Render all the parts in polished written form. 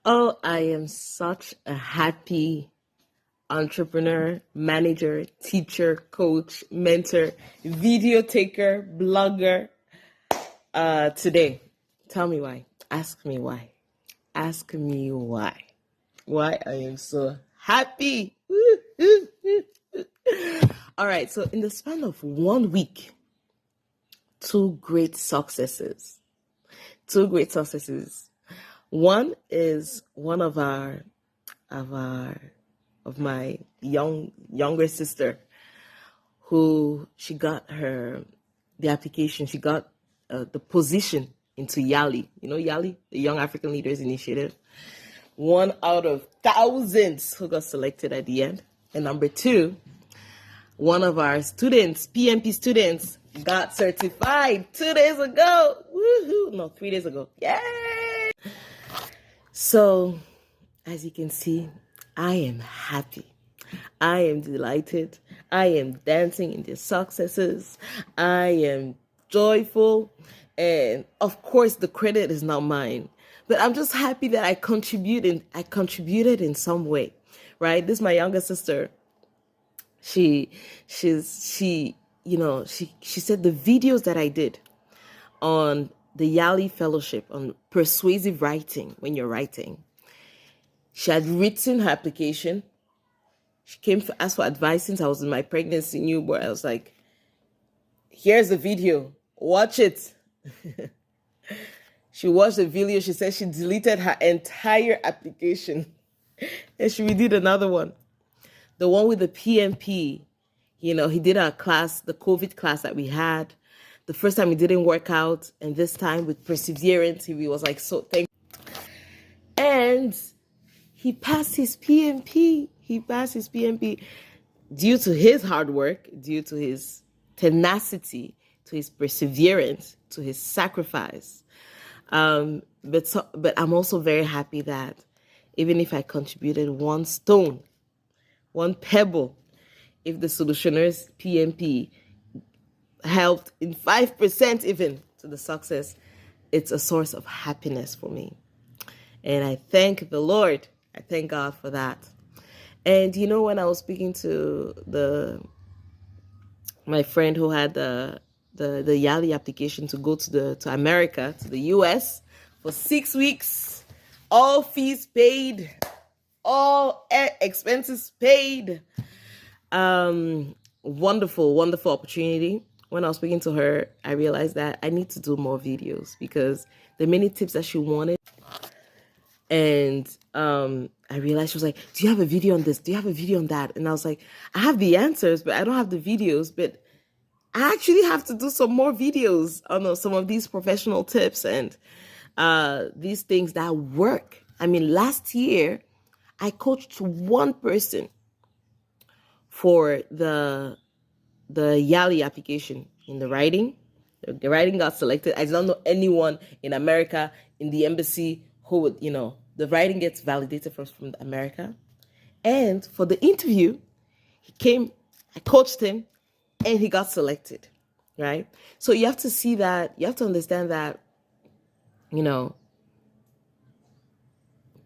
Oh, I am such a happy entrepreneur, manager, teacher, coach, mentor, video taker, blogger today. Tell me why. Ask me why. Ask me why. Why I am so happy. All right, so in the span of 1 week, two great successes. Two great successes. One is one of my younger sister, who she got the application. She got the position into YALI. You know YALI, the Young African Leaders Initiative. One out of thousands who got selected at the end. And number two, one of our students, PMP students, got certified 2 days ago. Woohoo! No, 3 days ago. Yay! So, as you can see, I am happy. I am delighted. I am dancing in their successes. I am joyful. And of course, the credit is not mine. But I'm just happy that I contributed in some way, right? This is my younger sister. She said the videos that I did on the YALI fellowship on persuasive writing, when you're writing, she had written her application. She came to ask for advice since I was in my pregnancy newborn. I was like, here's the video, watch it. She watched the video. She said she deleted her entire application and she redid another one. The one with the PMP, he did our class, the COVID class that we had. The first time it didn't work out, and this time with perseverance, he was like so thankful. And he passed his PMP. Due to his hard work, due to his tenacity, to his perseverance, to his sacrifice. But I'm also very happy that even if I contributed one stone, one pebble, if the solutioners PMP helped in 5% even to the success, it's a source of happiness for me. And I thank the Lord. I thank God for that. And when I was speaking to my friend who had the YALI application to go to America, to the US for 6 weeks, all fees paid, all expenses paid. Wonderful, wonderful opportunity. When I was speaking to her, I realized that I need to do more videos because the many tips that she wanted. And I realized she was like, do you have a video on this? Do you have a video on that? And I was like, I have the answers, but I don't have the videos. But I actually have to do some more videos on some of these professional tips and these things that work. I mean, last year, I coached one person for the YALI application in the writing. The writing got selected. I don't know anyone in America, in the embassy, who would, the writing gets validated from America. And for the interview, he came, I coached him, and he got selected, right? So you have to see that, you have to understand that,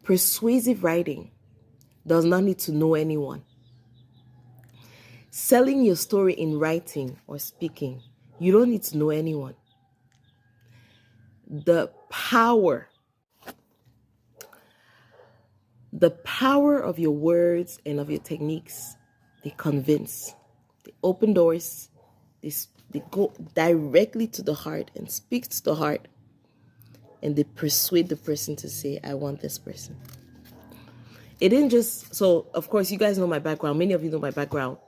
persuasive writing does not need to know anyone. Selling your story in writing or speaking, you don't need to know anyone. The power of your words and of your techniques, they convince, they open doors, they go directly to the heart and speak to the heart, and they persuade the person to say, I want this person. It didn't just, so of course you guys know my background. Many of you know my background.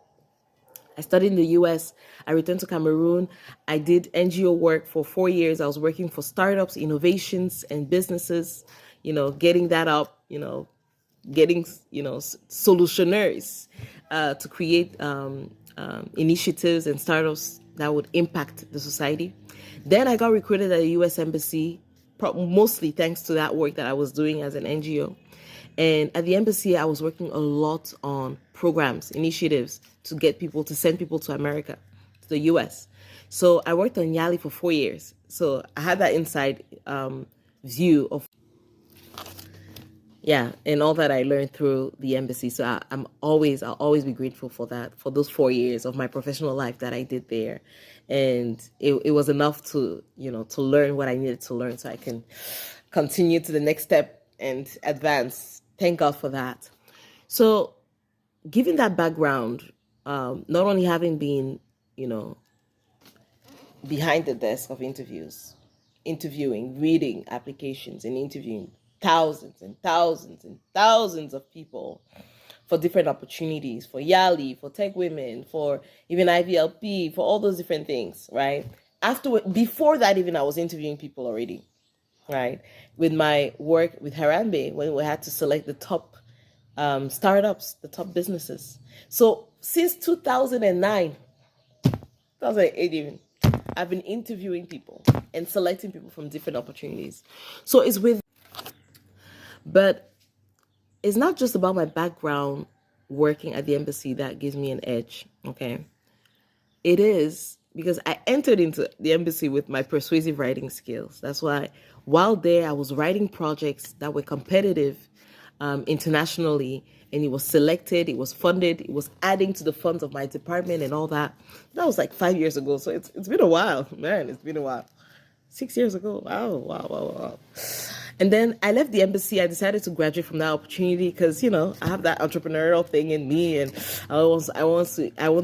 I studied in the US. I returned to Cameroon. I did NGO work for 4 years. I was working for startups, innovations, and businesses, getting that up, getting, solutioners to create initiatives and startups that would impact the society. Then I got recruited at the US Embassy, mostly thanks to that work that I was doing as an NGO. And at the embassy, I was working a lot on programs, initiatives to send people to America, to the US. So I worked on YALI for 4 years. So I had that inside view of. Yeah, and all that I learned through the embassy. So I'll always be grateful for that, for those 4 years of my professional life that I did there. And it was enough to, to learn what I needed to learn so I can continue to the next step and advance. Thank God for that. So given that background, not only having been, behind the desk of interviewing, reading applications and interviewing thousands and thousands and thousands of people for different opportunities, for YALI, for Tech Women, for even IVLP, for all those different things, right? Before that, even I was interviewing people already, right? With my work with Harambe, when we had to select the top startups, the top businesses. So since 2009, 2008 even, I've been interviewing people and selecting people from different opportunities. So but it's not just about my background working at the embassy that gives me an edge, okay? It is because I entered into the embassy with my persuasive writing skills. That's why while there, I was writing projects that were competitive internationally, and it was selected, it was funded, it was adding to the funds of my department and all that. That was like 5 years ago. So it's been a while, man. It's been a while. 6 years ago. Wow. And then I left the embassy. I decided to graduate from that opportunity because, I have that entrepreneurial thing in me, and I want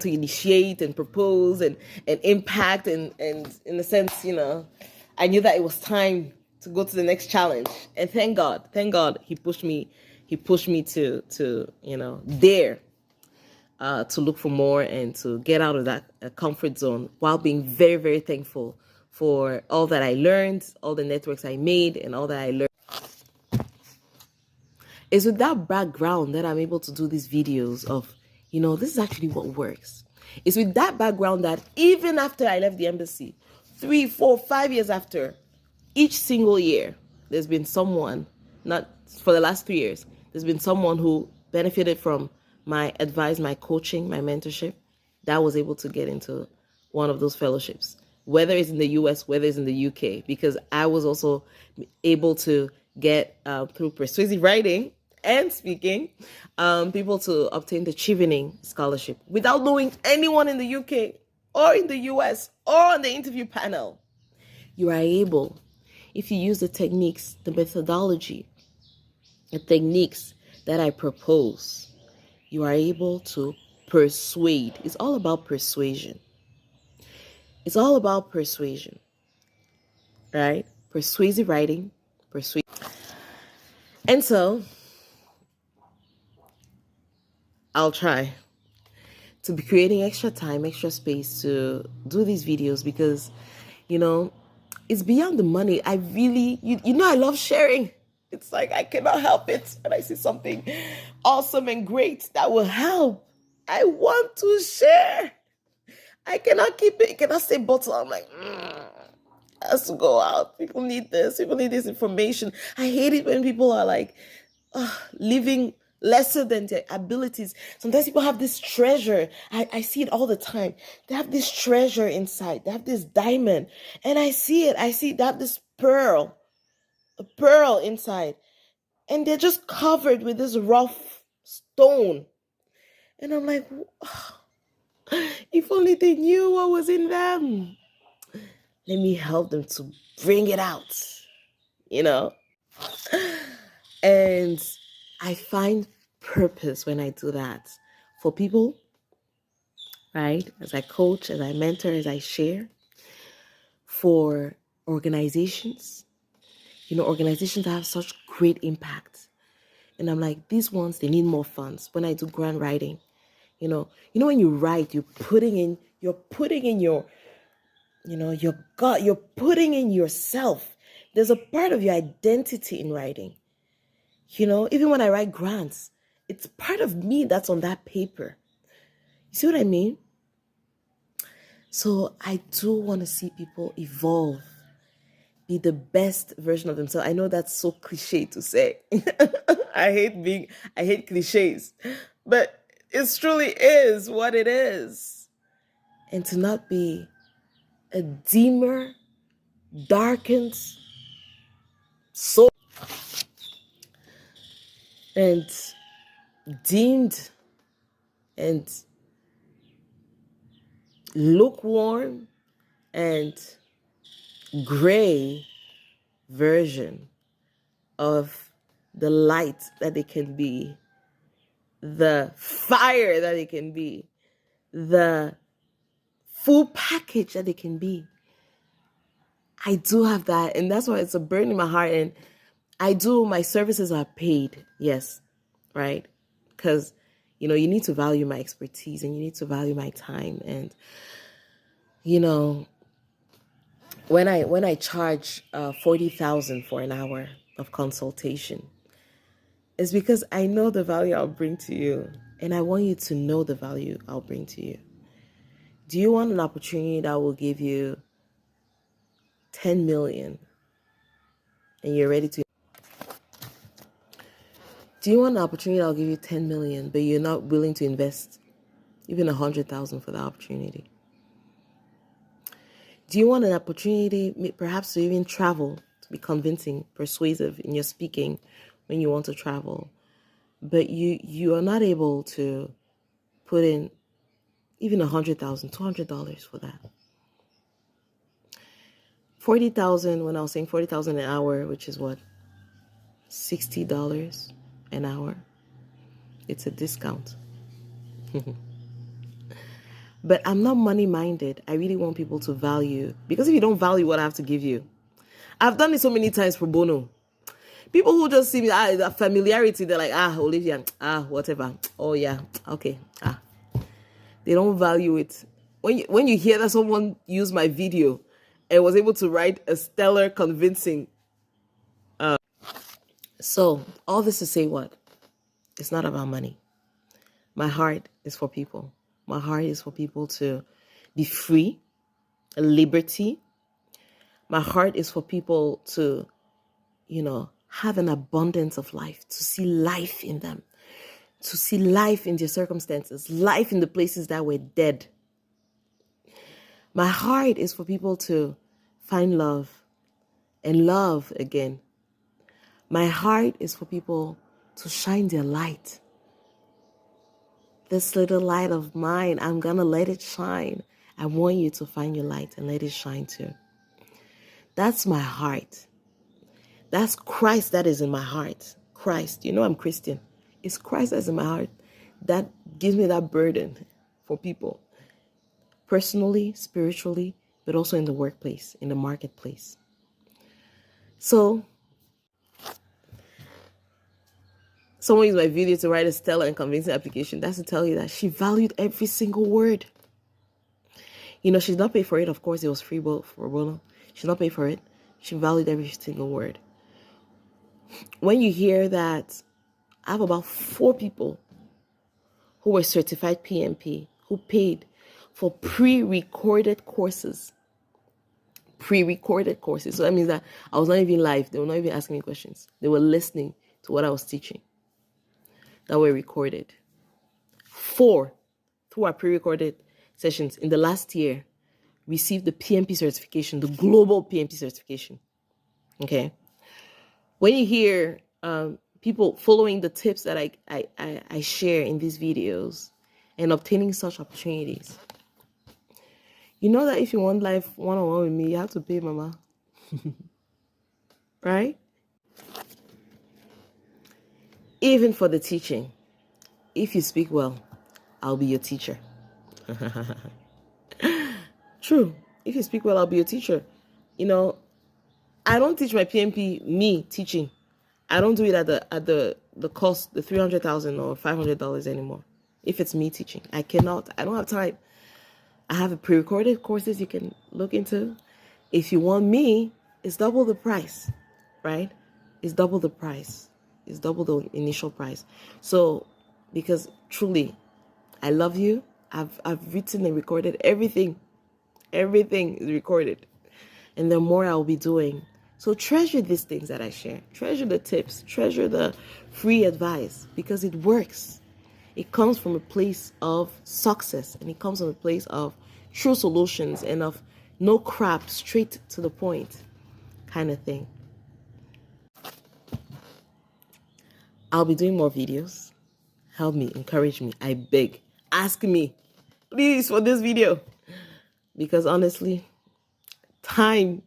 to initiate and propose and impact, and in a sense, I knew that it was time to go to the next challenge. And thank God, he pushed me to dare to look for more and to get out of that comfort zone, while being very, very thankful for all that I learned, all the networks I made, and all that I learned. It's with that background that I'm able to do these videos of, this is actually what works. It's with that background that even after I left the embassy, 3, 4, 5 years after, each single year, there's been someone, not for the last 3 years, there's been someone who benefited from my advice, my coaching, my mentorship, that was able to get into one of those fellowships, whether it's in the US, whether it's in the UK, because I was also able to get, through persuasive writing and speaking, people to obtain the Chevening scholarship without knowing anyone in the UK or in the US or on the interview panel. You are able, if you use the techniques, the methodology, the techniques that I propose, you are able to persuade. It's all about persuasion. It's all about persuasion, right? Persuasive writing, persuade. And so I'll try to be creating extra time, extra space to do these videos because, it's beyond the money. I really, I love sharing. It's like I cannot help it when I see something awesome and great that will help. I want to share. I cannot keep it. It cannot stay bottled. I'm like, it has to go out. People need this. People need this information. I hate it when people are like, living lesser than their abilities. Sometimes people have this treasure. I see it all the time. They have this treasure inside. They have this diamond. And I see it. They have this a pearl inside. And they're just covered with this rough stone. And I'm like, if only they knew what was in them. Let me help them to bring it out, And I find purpose when I do that for people, right? As I coach, as I mentor, as I share, for organizations, organizations that have such great impact. And I'm like, these ones, they need more funds. When I do grant writing, when you write, you're putting in your, your gut, you're putting in yourself. There's a part of your identity in writing. Even when I write grants, it's part of me that's on that paper. You see what I mean? So I do want to see people evolve, be the best version of themselves. I know that's so cliche to say. I hate cliches, but it truly is what it is. And to not be a dimmer, darkened soul. and deemed and lukewarm and gray version of the light that they can be, the fire that they can be, the full package that they can be. I do have that, and that's why it's a burden in my heart. And my services are paid, yes, right? Because, you need to value my expertise and you need to value my time. And, when I charge 40,000 for an hour of consultation, it's because I know the value I'll bring to you, and I want you to know the value I'll bring to you. Do you want an opportunity that will give you 10 million and you're ready to? Do you want an opportunity that will give you 10 million, but you're not willing to invest even 100,000 for the opportunity? Do you want an opportunity perhaps to even travel, to be convincing, persuasive in your speaking when you want to travel, but you are not able to put in even $100,000, $200 for that? 40,000, when I was saying 40,000 an hour, which is what? $60 an hour. It's a discount. But I'm not money-minded. I really want people to value, because if you don't value what I have to give you, I've done it so many times pro bono. People who just see me, the familiarity, they're like, Olivia, whatever. Oh yeah, okay, They don't value it. When you hear that someone used my video and was able to write a stellar, convincing. So all this to say what? It's not about money. My heart is for people. My heart is for people to be free, liberty. My heart is for people to, have an abundance of life, to see life in them, to see life in their circumstances, life in the places that were dead. My heart is for people to find love and love again. My heart is for people to shine their light. This little light of mine, I'm going to let it shine. I want you to find your light and let it shine too. That's my heart. That's Christ that is in my heart. Christ, I'm Christian. It's Christ that's in my heart that gives me that burden for people. Personally, spiritually, but also in the workplace, in the marketplace. So, someone used my video to write a stellar and convincing application. That's to tell you that she valued every single word. She did not pay for it. Of course, it was free for bono. She did not pay for it. She valued every single word. When you hear that, I have about 4 people who were certified PMP who paid for pre-recorded courses. Pre-recorded courses. So that means that I was not even live. They were not even asking me questions. They were listening to what I was teaching. That were recorded. 4 through our pre-recorded sessions in the last year received the PMP certification, the global PMP certification. Okay. When you hear people following the tips that I share in these videos and obtaining such opportunities, you know that if you want life one-on-one with me, you have to pay, mama. Right? Even for the teaching, if you speak well, I'll be your teacher. True. If you speak well, I'll be your teacher. I don't teach my PMP, me teaching. I don't do it at the cost, the $300,000 or $500 anymore. If it's me teaching, I cannot. I don't have time. I have a pre-recorded courses you can look into. If you want me, it's double the price, right? It's double the price. It's double the initial price. So, because truly, I love you. I've written and recorded everything. Everything is recorded. And there are more I'll be doing. So treasure these things that I share. Treasure the tips. Treasure the free advice, because it works. It comes from a place of success, and it comes from a place of true solutions and of no crap, straight to the point kind of thing. I'll be doing more videos. Help me, encourage me, I beg. Ask me, please, for this video. Because honestly, time.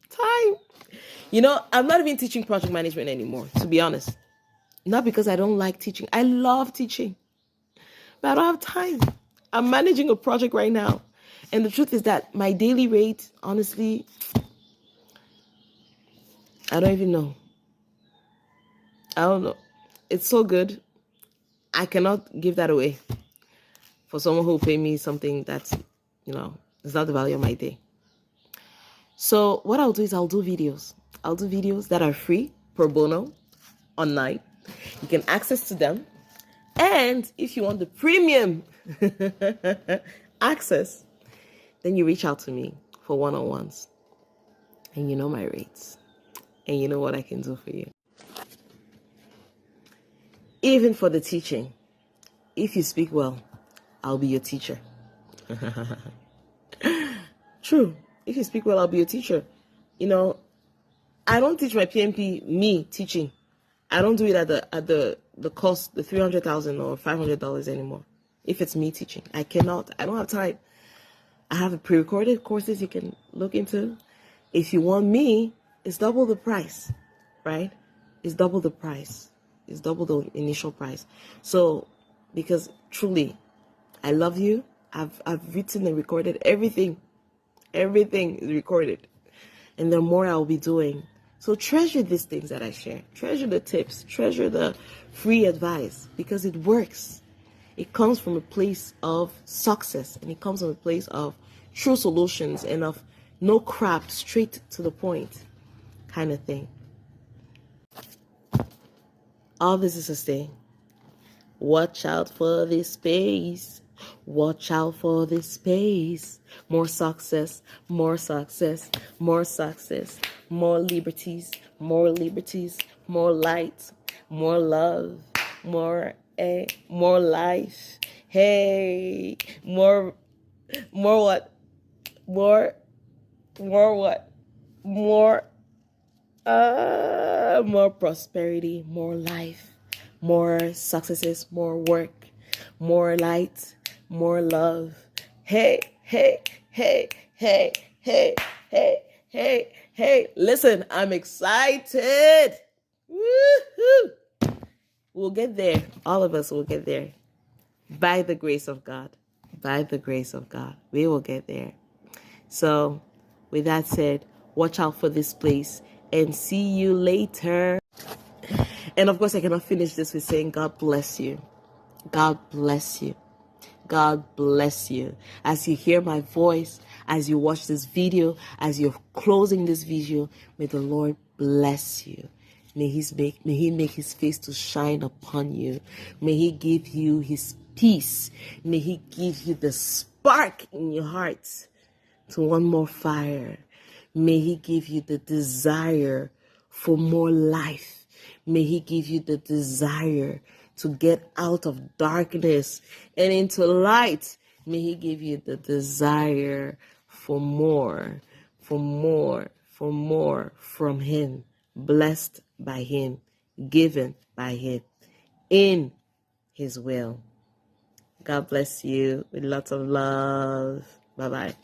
You know, I'm not even teaching project management anymore, to be honest. Not because I don't like teaching. I love teaching. But I don't have time. I'm managing a project right now. And the truth is that my daily rate, honestly, I don't even know. I don't know. It's so good. I cannot give that away for someone who will pay me something that's, you know, it's not the value of my day. So what I'll do is I'll do videos. I'll do videos that are free, pro bono, online. You can access to them. And if you want the premium access, then you reach out to me for one-on-ones. And you know my rates. And you know what I can do for you. Even for the teaching, if you speak well, I'll be your teacher. True. If you speak well, I'll be your teacher. You know, I don't teach my PMP, me teaching. I don't do it at the cost, the $300,000 or $500 anymore. If it's me teaching, I cannot. I don't have time. I have pre-recorded courses you can look into. If you want me, it's double the price, right? It's double the price. It's double the initial price. So, because truly, I love you. I've written and recorded everything. Everything is recorded. And there are more I'll be doing. So treasure these things that I share. Treasure the tips. Treasure the free advice. Because it works. It comes from a place of success. And it comes from a place of true solutions. And of no crap, straight to the point kind of thing. All this is to say, watch out for this space. Watch out for this space. More success, more success, more success, more liberties, more light, more love, more life. Hey, more what? More what? More prosperity, more life, more successes, more work, more light, more love. Hey. Listen, I'm excited. Woohoo! We'll get there. All of us will get there. By the grace of God. By the grace of God. We will get there. So, with that said, watch out for this place and see you later. And of course, I cannot finish this with saying God bless you. God bless you. God bless you. As you hear my voice, as you watch this video, as you're closing this video, may the Lord bless you. May He make His face to shine upon you. May He give you His peace. May He give you the spark in your heart to want more fire. May He give you the desire for more life. May He give you the desire to get out of darkness and into light. May He give you the desire for more from Him, blessed by Him, given by Him, in His will. God bless you with lots of love. Bye-bye.